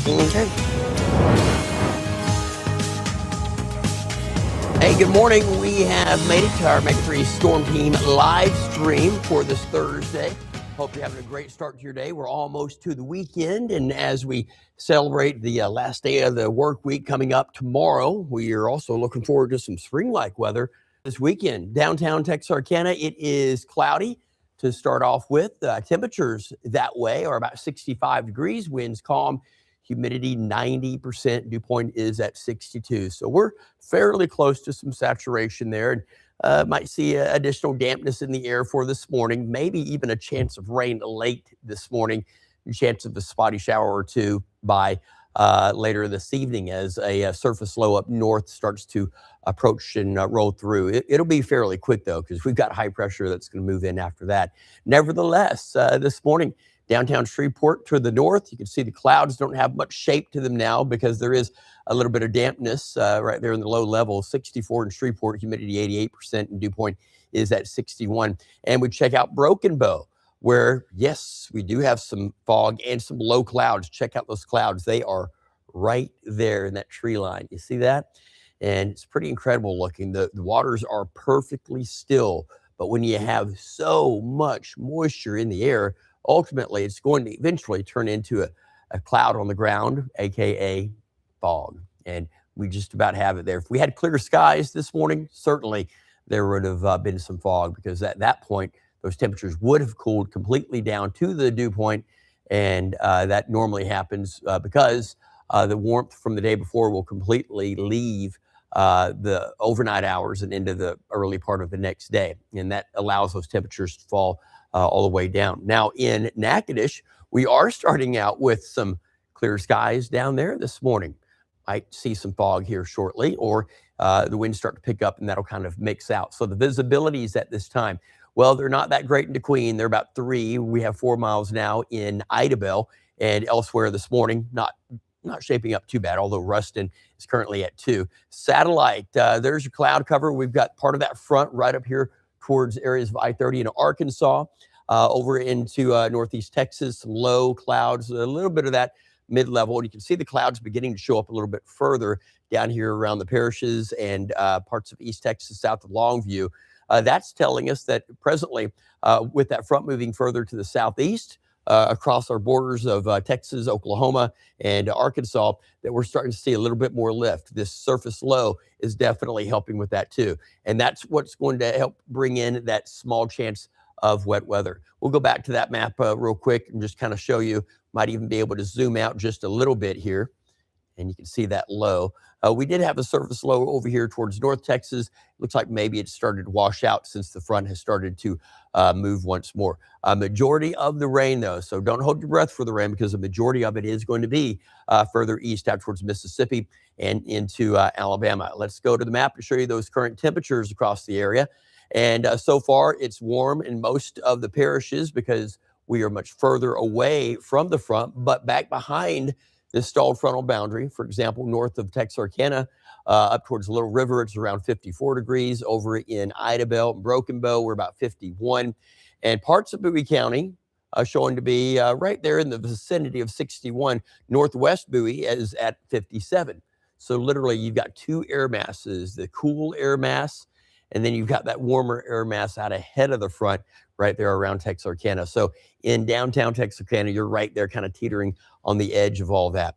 Okay. Hey, good morning. We have made it to our Mega 3 Storm Team live stream for this Thursday. Hope you're having a great start to your day. We're almost to the weekend, and as we celebrate the last day of the work week coming up tomorrow, we are also looking forward to some spring-like weather this weekend. Downtown Texarkana, it is cloudy to start off with. Temperatures that way are about 65 degrees, winds calm, humidity 90%, dew point is at 62. So we're fairly close to some saturation there, and might see additional dampness in the air for this morning, maybe even a chance of rain late this morning, chance of a spotty shower or two by later this evening as a surface low up north starts to approach and roll through. It'll be fairly quick, though, because we've got high pressure that's going to move in after that. Nevertheless, this morning, downtown Shreveport to the north, you can see the clouds don't have much shape to them now because there is a little bit of dampness right there in the low level. 64 in Shreveport, humidity 88%, and dew point is at 61. And we check out Broken Bow, where, yes, we do have some fog and some low clouds. Check out those clouds. They are right there in that tree line. You see that? And it's pretty incredible looking. The waters are perfectly still, but when you have so much moisture in the air, ultimately it's going to eventually turn into a cloud on the ground, aka fog. And we just about have it there. If we had clear skies this morning, certainly there would have been some fog, because at that point, those temperatures would have cooled completely down to the dew point, and that normally happens because the warmth from the day before will completely leave the overnight hours and into the early part of the next day, and that allows those temperatures to fall all the way down. Now in Natchitoches, we are starting out with some clear skies down there this morning. Might see some fog here shortly, or the winds start to pick up and that'll kind of mix out. So the visibilities at this time, well, they're not that great in DeQueen. They're about 3. We have 4 miles now in Idabel, and elsewhere this morning, not shaping up too bad, although Ruston is currently at 2. Satellite, there's your cloud cover. We've got part of that front right up here towards areas of I-30 in Arkansas, over into northeast Texas, some low clouds, a little bit of that mid-level. And you can see the clouds beginning to show up a little bit further down here around the parishes and parts of East Texas, south of Longview. That's telling us that presently, with that front moving further to the southeast, across our borders of Texas, Oklahoma, and Arkansas, that we're starting to see a little bit more lift. This surface low is definitely helping with that too. And that's what's going to help bring in that small chance of wet weather. We'll go back to that map real quick and just kind of show you. Might even be able to zoom out just a little bit here, and you can see that low. We did have a surface low over here towards North Texas. Looks like maybe it started to wash out since the front has started to move once more. A majority of the rain, though, so don't hold your breath for the rain, because the majority of it is going to be further east out towards Mississippi and into Alabama. Let's go to the map to show you those current temperatures across the area. And so far, it's warm in most of the parishes because we are much further away from the front, but back behind this stalled frontal boundary. For example, north of Texarkana, up towards Little River, it's around 54 degrees. Over in Idabel and Broken Bow, we're about 51. And parts of Bowie County showing to be right there in the vicinity of 61. Northwest Bowie is at 57. So literally, you've got 2 air masses, the cool air mass, and then you've got that warmer air mass out ahead of the front right there around Texarkana. So in downtown Texarkana, you're right there kind of teetering on the edge of all that.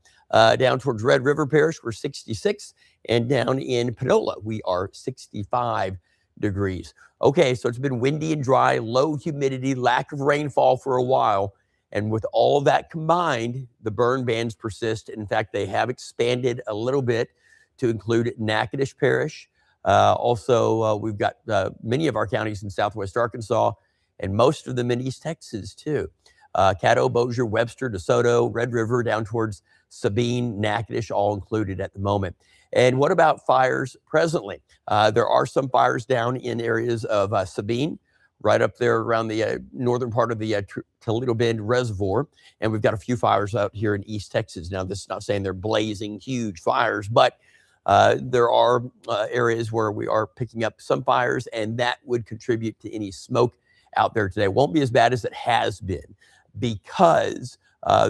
Down towards Red River Parish, we're 66. And down in Panola, we are 65 degrees. Okay, so it's been windy and dry, low humidity, lack of rainfall for a while. And with all that combined, the burn bans persist. In fact, they have expanded a little bit to include Natchitoches Parish. Also, we've got many of our counties in southwest Arkansas, and most of them in East Texas too. Caddo, Bossier, Webster, DeSoto, Red River, down towards Sabine, Natchitoches, all included at the moment. And what about fires presently? There are some fires down in areas of Sabine, right up there around the northern part of the Toledo Bend Reservoir. And we've got a few fires out here in East Texas. Now, this is not saying they're blazing huge fires, but there are areas where we are picking up some fires, and that would contribute to any smoke out there today. It won't be as bad as it has been because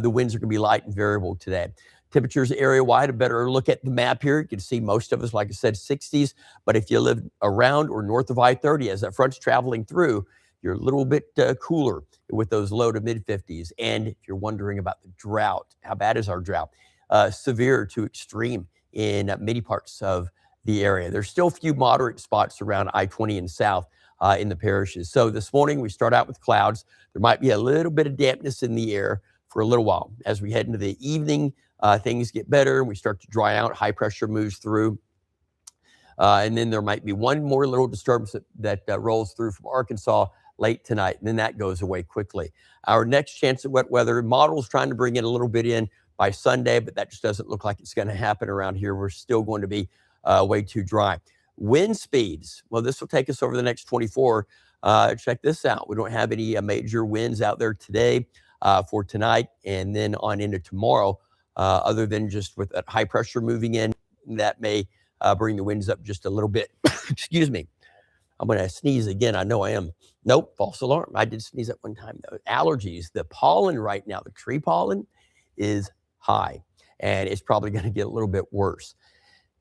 the winds are going to be light and variable today. Temperatures area-wide, a better look at the map here. You can see most of us, like I said, 60s. But if you live around or north of I-30, as that front's traveling through, you're a little bit cooler with those low to mid-50s. And if you're wondering about the drought, how bad is our drought? Severe to extreme in many parts of the area. There's still a few moderate spots around I-20 and south in the parishes. So this morning, we start out with clouds. There might be a little bit of dampness in the air for a little while. As we head into the evening, things get better and we start to dry out. High pressure moves through. And then there might be one more little disturbance that rolls through from Arkansas late tonight, and then that goes away quickly. Our next chance of wet weather, model's trying to bring it a little bit in by Sunday, but that just doesn't look like it's going to happen around here. We're still going to be way too dry. Wind speeds, well, this will take us over the next 24. Check this out. We don't have any major winds out there today for tonight and then on into tomorrow, other than just with that high pressure moving in. That may bring the winds up just a little bit. Excuse me. I'm going to sneeze again. I know I am. Nope, false alarm. I did sneeze at one time, though. Allergies. The pollen right now, the tree pollen, is high, and it's probably going to get a little bit worse.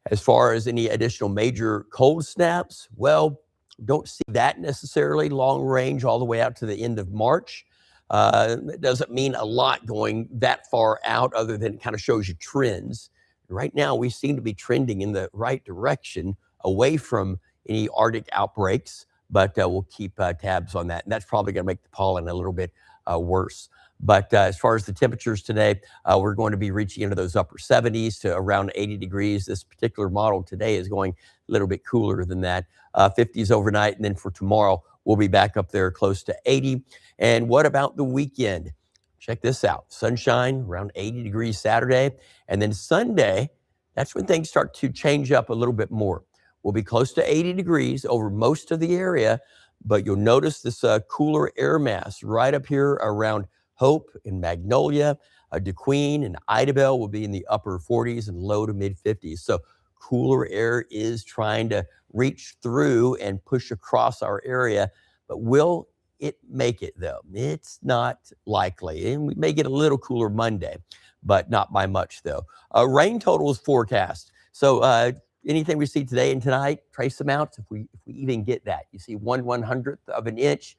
As far as any additional major cold snaps, well, don't see that necessarily long range all the way out to the end of March. It doesn't mean a lot going that far out, other than it kind of shows you trends. Right now, we seem to be trending in the right direction away from any Arctic outbreaks, but we'll keep tabs on that. And that's probably going to make the pollen a little bit worse. But as far as the temperatures today, we're going to be reaching into those upper 70s to around 80 degrees. This particular model today is going a little bit cooler than that. 50s overnight, and then for tomorrow, we'll be back up there close to 80. And what about the weekend? Check this out. Sunshine, around 80 degrees Saturday. And then Sunday, that's when things start to change up a little bit more. We'll be close to 80 degrees over most of the area, but you'll notice this cooler air mass right up here around Hope and Magnolia. DeQueen and Idabel will be in the upper 40s and low to mid 50s. So cooler air is trying to reach through and push across our area, but will it make it, though? It's not likely. And we may get a little cooler Monday, but not by much, though. Rain totals forecast. So anything we see today and tonight, trace amounts, if we even get that. You see 1/100th of an inch.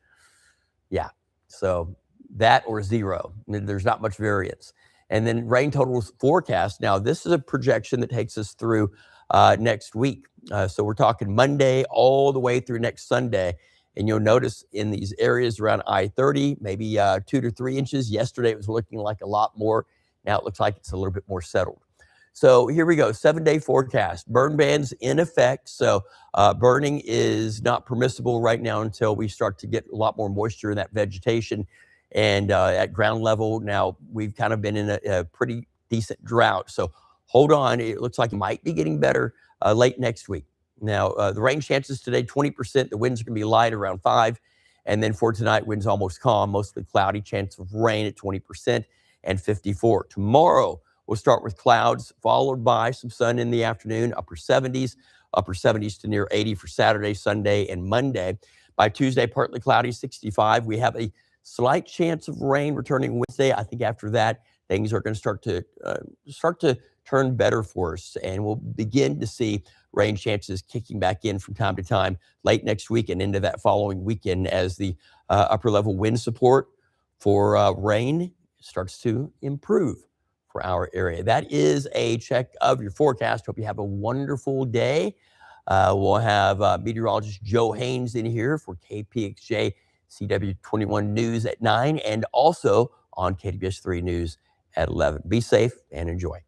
Yeah, so that or zero. There's not much variance. And then rain totals forecast. Now, this is a projection that takes us through next week. So we're talking Monday all the way through next Sunday. And you'll notice in these areas around I-30, maybe 2 to 3 inches. Yesterday, it was looking like a lot more. Now it looks like it's a little bit more settled. So here we go, 7-day forecast. Burn bans in effect. So burning is not permissible right now until we start to get a lot more moisture in that vegetation and at ground level. Now, we've kind of been in a pretty decent drought. So hold on. It looks like it might be getting better late next week. Now, the rain chances today, 20%. The winds are going to be light around 5. And then for tonight, winds almost calm, mostly cloudy, chance of rain at 20% and 54. Tomorrow, we'll start with clouds, followed by some sun in the afternoon, upper 70s to near 80 for Saturday, Sunday, and Monday. By Tuesday, partly cloudy, 65. We have a slight chance of rain returning Wednesday. I think after that, things are going to start to turn better for us, and we'll begin to see rain chances kicking back in from time to time late next week and into that following weekend as the upper level wind support for rain starts to improve for our area. That is a check of your forecast. Hope you have a wonderful day. We'll have meteorologist Joe Haynes in here for KPXJ CW21 News at 9 and also on KWS 3 News at 11. Be safe and enjoy.